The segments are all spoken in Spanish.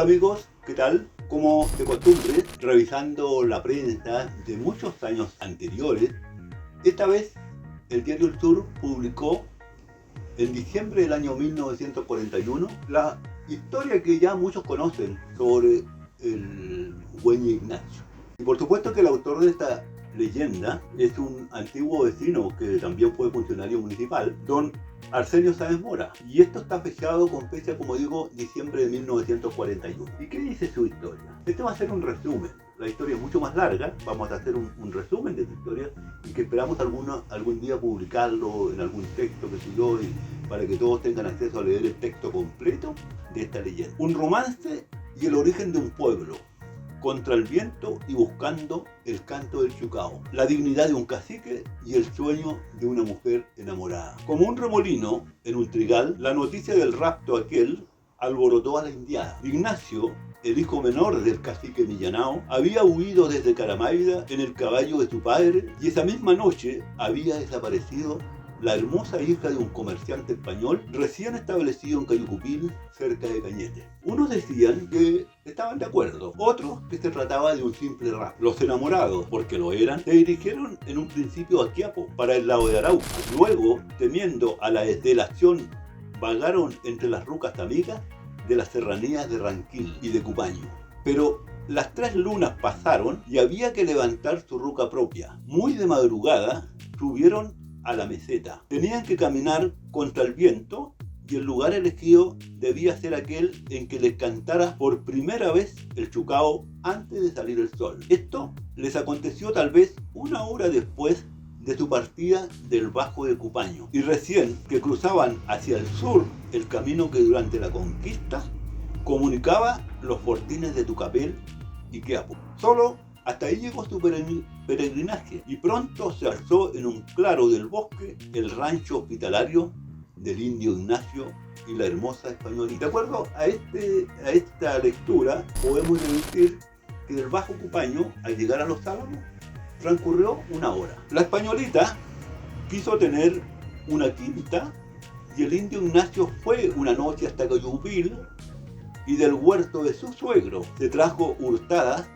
Hola amigos, ¿qué tal? Como de costumbre, revisando la prensa de muchos años anteriores, esta vez el diario El Sur publicó en diciembre del año 1941 la historia que ya muchos conocen sobre el Güeñe Ignacio. Y por supuesto que el autor de esta leyenda es un antiguo vecino que también fue funcionario municipal, don Arsenio Sáenz Mora. Y esto está fechado con fecha, como digo, diciembre de 1941. ¿Y qué dice su historia? Este va a ser un resumen. La historia es mucho más larga, vamos a hacer un resumen de su historia y que esperamos algún día publicarlo en algún texto que subió para que todos tengan acceso a leer el texto completo de esta leyenda. Un romance y el origen de un pueblo, contra el viento y buscando el canto del chucao, la dignidad de un cacique y el sueño de una mujer enamorada. Como un remolino en un trigal, la noticia del rapto aquel alborotó a la indiada. Ignacio, el hijo menor del cacique Millanao, había huido desde Caramaida en el caballo de su padre y esa misma noche había desaparecido la hermosa hija de un comerciante español recién establecido en Cayucupil, cerca de Cañete. Unos decían que estaban de acuerdo, otros que se trataba de un simple rap. Los enamorados, porque lo eran, se dirigieron en un principio a Quiapo, para el lado de Arauco. Luego, temiendo a la delación, vagaron entre las rucas amigas de las serranías de Ranquil y de Cupaño. Pero las 3 lunas pasaron y había que levantar su ruca propia. Muy de madrugada, subieron a la meseta. Tenían que caminar contra el viento y el lugar elegido debía ser aquel en que les cantara por primera vez el chucao antes de salir el sol. Esto les aconteció tal vez 1 hora después de su partida del Bajo de Cupaño y recién que cruzaban hacia el sur el camino que durante la conquista comunicaba los fortines de Tucapel y Quiapo. Solo hasta ahí llegó su peregrinaje y pronto se alzó en un claro del bosque el rancho hospitalario del indio Ignacio y la hermosa españolita. De acuerdo a esta lectura, podemos deducir que del Bajo Cupaño, al llegar a Los Álamos, transcurrió 1 hora. La españolita quiso tener una quinta y el indio Ignacio fue una noche hasta Cayupil y del huerto de su suegro se trajo hurtadas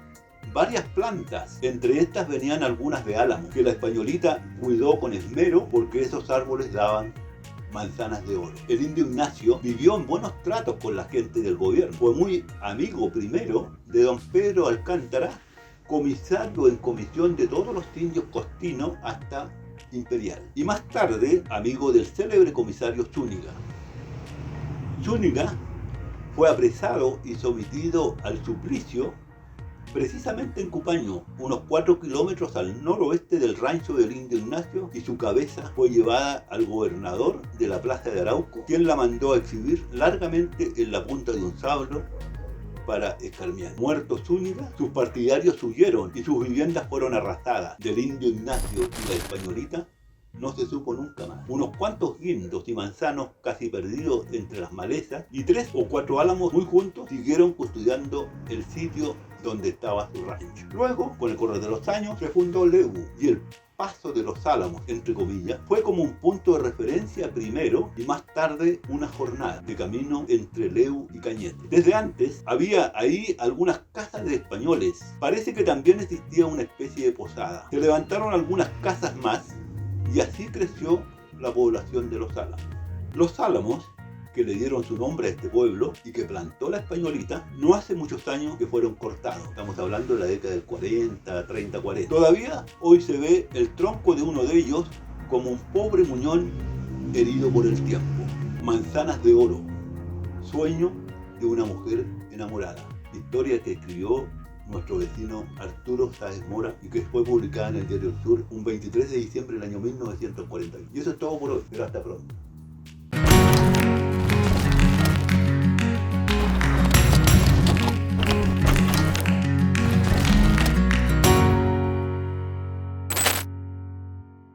varias plantas. Entre estas venían algunas de álamo que la españolita cuidó con esmero porque esos árboles daban manzanas de oro. El indio Ignacio vivió en buenos tratos con la gente del gobierno. Fue muy amigo primero de don Pedro Alcántara, comisario en comisión de todos los indios costinos hasta Imperial. Y más tarde, amigo del célebre comisario Zúñiga. Zúñiga fue apresado y sometido al suplicio precisamente en Cupaño, unos 4 kilómetros al noroeste del rancho del indio Ignacio, y su cabeza fue llevada al gobernador de la plaza de Arauco, quien la mandó a exhibir largamente en la punta de un sablo para escarmiar. Muerto Zúñiga, sus partidarios huyeron y sus viviendas fueron arrasadas. Del indio Ignacio y la españolita no se supo nunca más. Unos cuantos guindos y manzanos casi perdidos entre las malezas y 3 o 4 álamos muy juntos siguieron custodiando el sitio donde estaba su rancho. Luego, con el correr de los años, se fundó Leu y el paso de los álamos, entre comillas, fue como un punto de referencia primero y más tarde una jornada de camino entre Leu y Cañete. Desde antes había ahí algunas casas de españoles. Parece que también existía una especie de posada. Se levantaron algunas casas más y así creció la población de Los Álamos. Los Álamos, que le dieron su nombre a este pueblo y que plantó la españolita, no hace muchos años que fueron cortados. Estamos hablando de la década del 40, 30, 40. Todavía hoy se ve el tronco de uno de ellos como un pobre muñón herido por el tiempo. Manzanas de oro, sueño de una mujer enamorada. Historia que escribió nuestro vecino Arturo Sáenz Mora y que fue publicada en el diario El Sur un 23 de diciembre del año 1941. Y eso es todo por hoy, pero hasta pronto.